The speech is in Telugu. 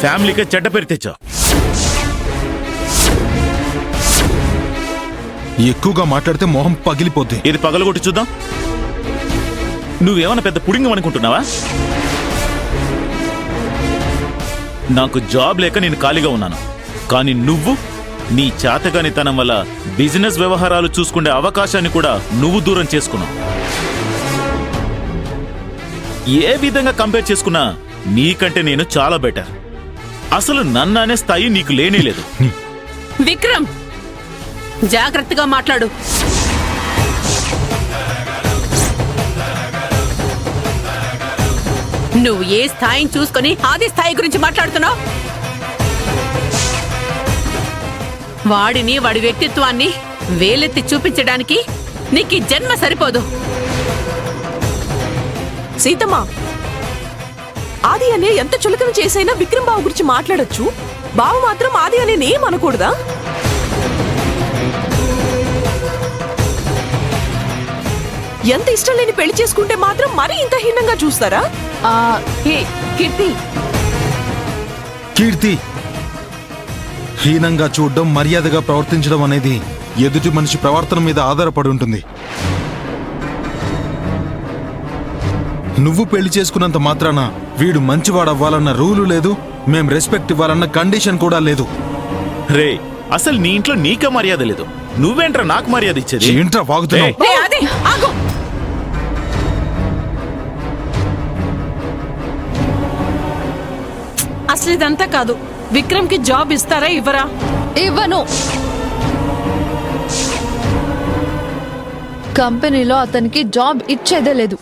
ఫ్యామిలీకే చెడ్డ పేరు తెచ్చావు. ఎక్కువగా మాట్లాడితే మొహం పగిలిపోద్ది. ఇది పగలగొట్టి చూద్దాం. నువ్వేమన్నా పెద్ద పుడింగం అనుకుంటున్నావా? నాకు జాబ్ లేక నేను ఖాళీగా ఉన్నాను, కానీ నువ్వు నీ చేతగానితనం వల్ల బిజినెస్ వ్యవహారాలు చూసుకునే అవకాశాన్ని కూడా నువ్వు దూరం చేసుకున్నావు. ఏ విధంగా కంపేర్ చేసుకున్నా నీకంటే నేను చాలా బెటర్. అసలు నన్ను అనే స్థాయి నీకు లేనే లేదు. విక్రమ్, జాగ్రత్తగా మాట్లాడు. నువ్వు ఏ స్థాయిని చూసుకొని ఆది స్థాయి గురించి మాట్లాడుతున్నావు? వాడిని, వాడి వ్యక్తిత్వాన్ని వేలెత్తి చూపించడానికి నీకు ఈ జన్మ సరిపోదు. సీతమ్మ, ఆది అనే ఎంత చులకన చేసైనా విక్రమ్ బాబు గురించి మాట్లాడొచ్చు. బావ మాత్రం ఆది అనే ఏం అనకూడదా? ఎంత ఇష్టం లేని పెళ్లి చేసుకుంటే మాత్రం మరీ ఇంత హీనంగా చూస్తారా? కీర్తి, కీర్తి, హీనంగా చూడడం, మర్యాదగా ప్రవర్తించడం అనేది ఎదుటి మనిషి ప్రవర్తన మీద ఆధారపడి ఉంటుంది. నువ్వు పెళ్లి చేసుకున్నంత మాత్రాన వీడు మంచివాడవ్వాలన్న రూలు లేదు, మేం రెస్పెక్ట్ ఇవ్వాలన్న కండిషన్ కూడా లేదు. రే, అసలు నీ ఇంట్లో నీకే మర్యాద లేదు, నువ్వేంట్రా నాకు మర్యాద ఇచ్చేది? ఏంట్రా వాగుతున్నావు? అసలు ఇదంతా కాదు. విక్రమ్ కి జాబ్ ఇస్తారా, ఇవ్వరా? ఇవ్వను. కంపెనీలో అతనికి జాబ్ ఇచ్చేదే లేదు.